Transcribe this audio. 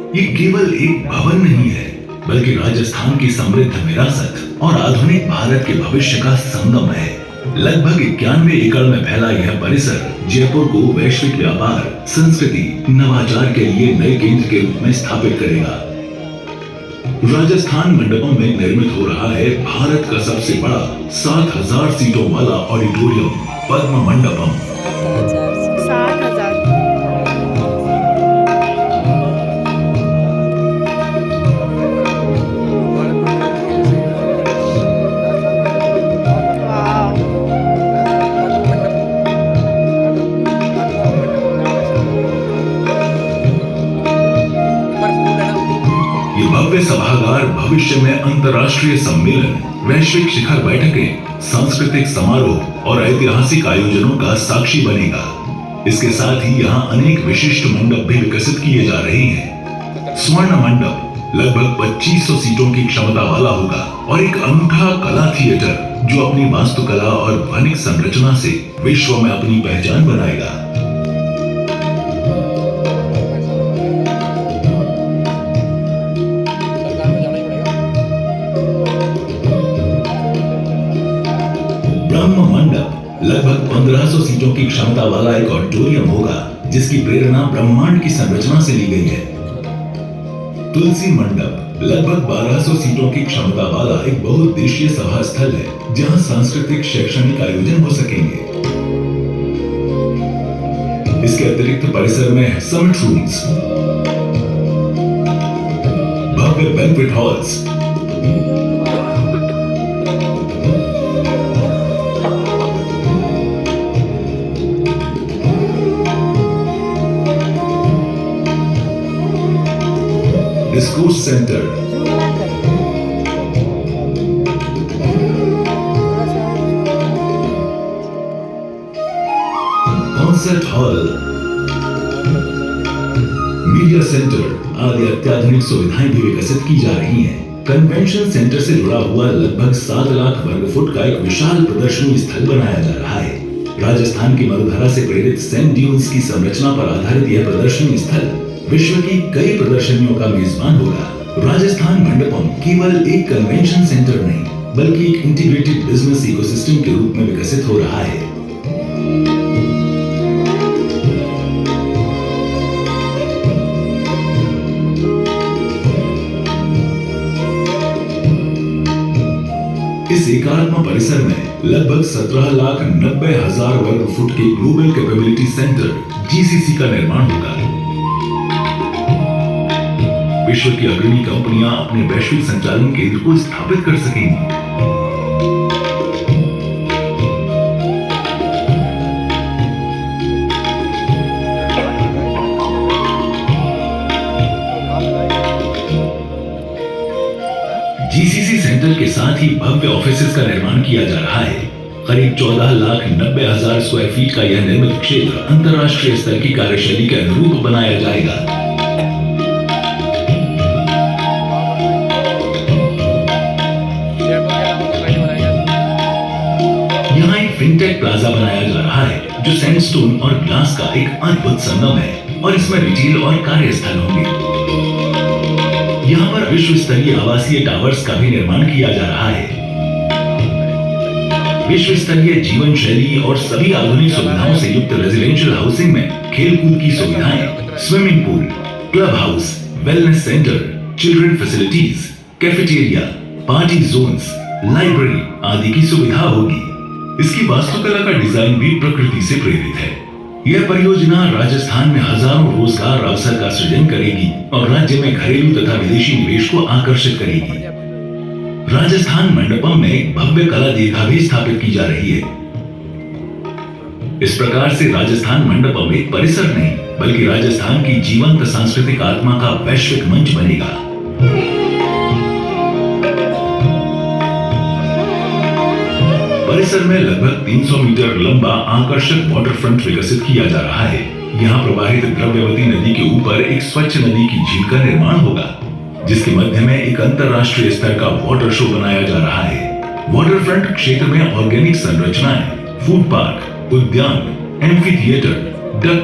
ये केवल एक भवन नहीं है, बल्कि राजस्थान की समृद्ध विरासत और आधुनिक भारत के भविष्य का संगम है। लगभग 91 एकड़ में फैला यह परिसर जयपुर को वैश्विक व्यापार, संस्कृति, नवाचार के लिए नए केंद्र के रूप में स्थापित करेगा। राजस्थान मंडपम में निर्मित हो रहा है भारत का सबसे बड़ा 7000 सीटों वाला ऑडिटोरियम, पद्म मंडपम। 60,000। ये भव्य सभागार भविष्य में अंतर्राष्ट्रीय सम्मेलन, वैश्विक शिखर बैठकें, सांस्कृतिक समारोह और ऐतिहासिक आयोजनों का साक्षी बनेगा। इसके साथ ही यहाँ अनेक विशिष्ट मंडप भी विकसित किए जा रहे हैं। स्वर्ण मंडप लगभग 2500 सीटों की क्षमता वाला होगा और एक अनूठा कला थिएटर जो अपनी वास्तुकला और ध्वनिक संरचना से विश्व में अपनी पहचान बनाएगा। ब्रह्म मंडप लगभग 1500 सीटों की क्षमता वाला एक ऑडिटोरियम होगा जिसकी प्रेरणा ब्रह्मांड की संरचना से ली गई है। तुलसी मंडप लगभग 1200 सीटों की क्षमता वाला एक बहुउद्देशीय सभा स्थल है जहां सांस्कृतिक शैक्षणिक आयोजन हो सकेंगे। इसके अतिरिक्त परिसर में समिट रूम्स, भव्य banquet halls, discourse centre, concert hall, media centre आदि अत्याधुनिक सुविधाएं भी विकसित की जा रही हैं। कन्वेंशन सेंटर से जुड़ा हुआ लगभग 7 लाख वर्ग फुट का एक विशाल प्रदर्शनी स्थल बनाया जा रहा है। राजस्थान की मरुधरा से प्रेरित सैंड ड्यून्स की संरचना पर आधारित यह प्रदर्शनी स्थल विश्व की कई प्रदर्शनियों का मेजबान होगा। राजस्थान मंडपम केवल एक कन्वेंशन सेंटर नहीं, बल्कि एक इंटीग्रेटेड बिजनेस इकोसिस्टम के रूप में विकसित हो रहा है। इस एकात्म परिसर में लगभग 17,90,000 वर्ग फुट के ग्लोबल कैपेबिलिटी सेंटर जीसीसी का निर्माण होगा। विश्व की अग्रणी कंपनियां अपने वैश्विक संचालन केंद्र को स्थापित कर सकेंगी। जीसीसी सेंटर के साथ ही भव्य ऑफिसेस का निर्माण किया जा रहा है। करीब 14,90,000 स्क्वायर फीट का यह निर्मित क्षेत्र अंतर्राष्ट्रीय स्तर की कार्यशैली के अनुरूप बनाया जाएगा। यहाँ एक फिनटेक प्लाजा बनाया जा रहा है जो सैंडस्टोन और ग्लास का एक अद्भुत संगम है और इसमें रिटेल और कार्यस्थल होंगे। यहाँ पर विश्व स्तरीय आवासीय टावर्स का भी निर्माण किया जा रहा है। विश्व स्तरीय जीवन शैली और सभी आधुनिक सुविधाओं से युक्त रेजिडेंशियल हाउसिंग में खेलकूद की सुविधाएं, swimming pool, club house, wellness centre, children facilities, cafeteria, party zones, library आदि की सुविधा होगी। इसकी वास्तुकला का डिजाइन भी प्रकृति से प्रेरित है। यह परियोजना राजस्थान में हजारों रोजगार अवसर का सृजन करेगी और राज्य में घरेलू तथा विदेशी निवेश को आकर्षित करेगी। राजस्थान मंडपम में एक भव्य कला दीर्घा भी स्थापित की जा रही है। इस प्रकार से राजस्थान मंडपम एक परिसर नहीं, बल्कि राजस्थान की जीवंत सांस्कृतिक आत्मा का वैश्विक मंच बनेगा। परिसर में लगभग 300 मीटर लंबा आकर्षक वाटर फ्रंट विकसित किया जा रहा है। यहाँ प्रवाहित द्रव्यवती नदी के ऊपर एक स्वच्छ नदी की झील का निर्माण होगा, जिसके मध्य में एक अंतरराष्ट्रीय स्तर का वाटर शो बनाया जा रहा है। वाटर फ्रंट क्षेत्र में ऑर्गेनिक संरचनाएं, फूड पार्क, उद्यान, एम्फी थिएटर, डक